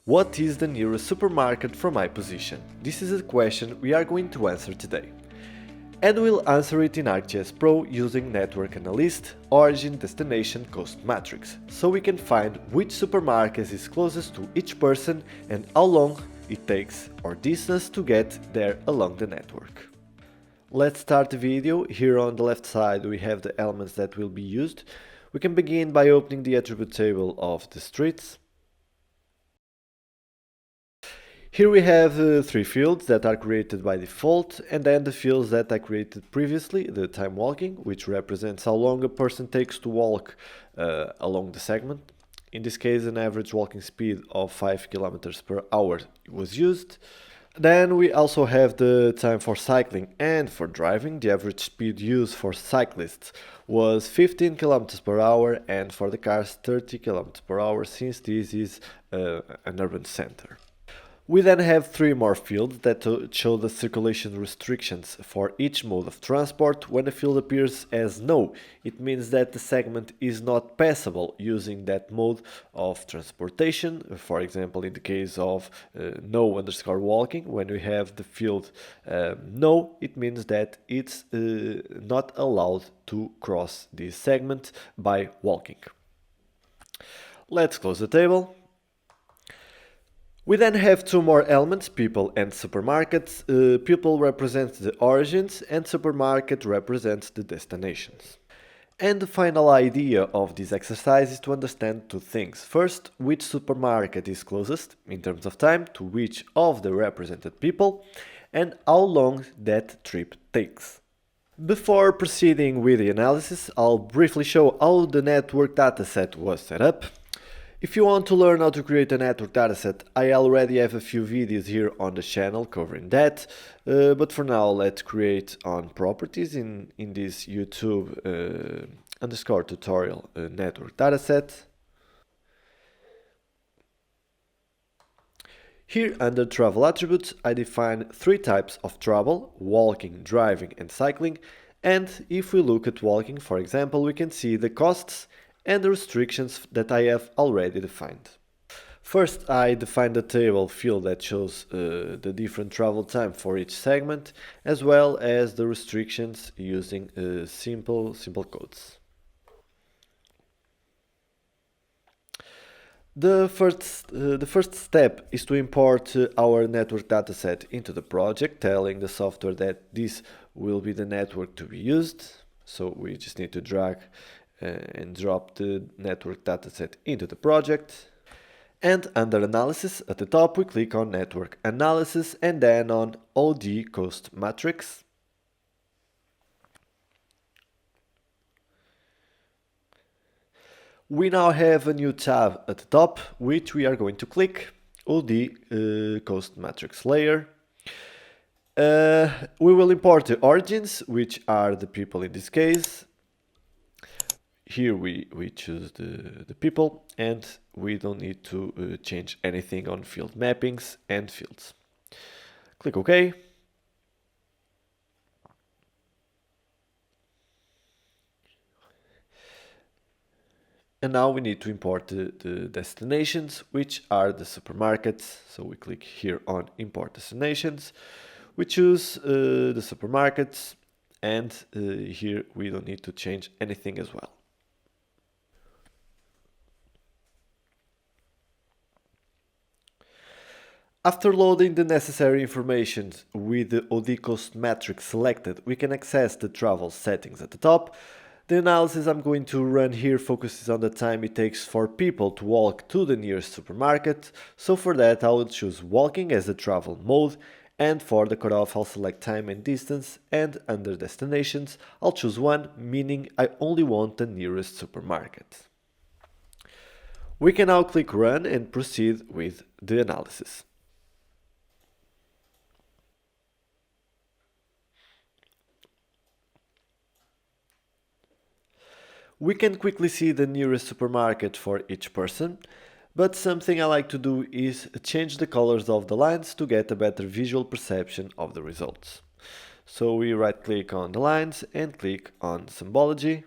What is the nearest supermarket from my position? This is a question we are going to answer today. And we'll answer it in ArcGIS Pro using Network Analyst, Origin, Destination, Cost Matrix, so we can find which supermarket is closest to each person and how long it takes or distance to get there along the network. Let's start the video. Here on the left side we have the elements that will be used. We can begin by opening the attribute table of the streets. Here we have three fields that are created by default, and then the fields that I created previously, the time walking, which represents how long a person takes to walk along the segment. In this case, an average walking speed of 5 kilometers per hour was used. Then we also have the time for cycling and for driving. The average speed used for cyclists was 15 kilometers per hour, and for the cars 30 kilometers per hour, since this is an urban center. We then have three more fields that show the circulation restrictions for each mode of transport. When a field appears as no, it means that the segment is not passable using that mode of transportation. For example, in the case of no_walking, when we have the field no, it means that it's not allowed to cross this segment by walking. Let's close the table. We then have two more elements, people and supermarkets. People represents the origins and supermarket represents the destinations. And the final idea of this exercise is to understand two things. First, which supermarket is closest in terms of time to which of the represented people, and how long that trip takes. Before proceeding with the analysis, I'll briefly show how the network dataset was set up. If you want to learn how to create a network dataset, I already have a few videos here on the channel covering that, but for now let's create on properties in this YouTube underscore tutorial network dataset. Here under travel attributes I define three types of travel: walking, driving and cycling, and if we look at walking, for example, we can see the costs and the restrictions that I have already defined. First, I define the table field that shows the different travel time for each segment, as well as the restrictions using simple codes. The first step is to import our network dataset into the project, telling the software that this will be the network to be used. So we just need to drag and drop the network dataset into the project. And under analysis at the top we click on network analysis and then on OD cost matrix. We now have a new tab at the top which we are going to click, OD cost matrix layer. We will import the origins, which are the people in this case. Here we choose the people and we don't need to change anything on field mappings and fields. Click OK. And now we need to import the destinations, which are the supermarkets. So we click here on import destinations. We choose the supermarkets and here we don't need to change anything as well. After loading the necessary information with the OD cost matrix selected, we can access the travel settings at the top. The analysis I'm going to run here focuses on the time it takes for people to walk to the nearest supermarket, so for that I will choose walking as the travel mode, and for the cutoff I'll select time and distance, and under destinations I'll choose one, meaning I only want the nearest supermarket. We can now click run and proceed with the analysis. We can quickly see the nearest supermarket for each person, but something I like to do is change the colors of the lines to get a better visual perception of the results. So we right click on the lines and click on symbology.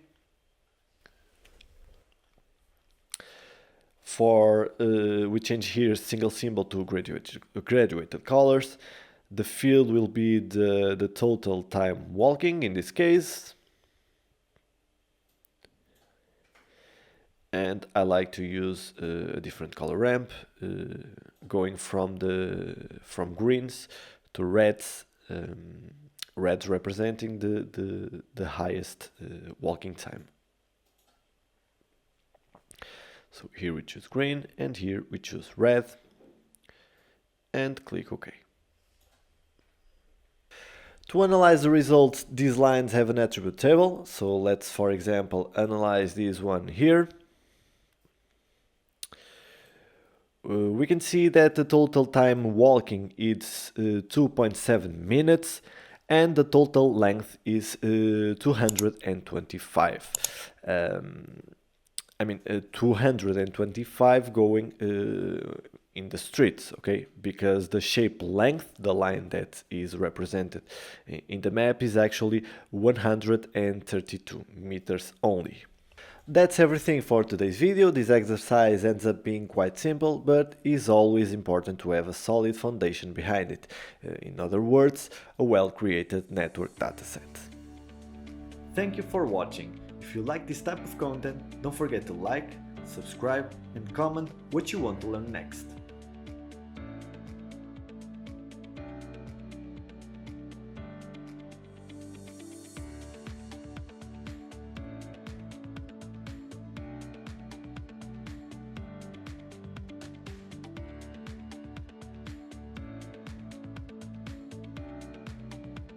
We change here single symbol to graduated colors. The field will be the total time walking in this case. And I like to use a different color ramp, going from greens to reds, reds representing the highest walking time. So here we choose green, and here we choose red, and click OK. To analyze the results, these lines have an attribute table. So let's, for example, analyze this one here. We can see that the total time walking is 2.7 minutes and the total length is 225. 225 going in the streets, okay? Because the shape length, the line that is represented in the map, is actually 132 meters only. That's everything for today's video. This exercise ends up being quite simple, but is always important to have a solid foundation behind it. In other words, a well-created network dataset. Thank you for watching. If you like this type of content, don't forget to like, subscribe and comment what you want to learn next.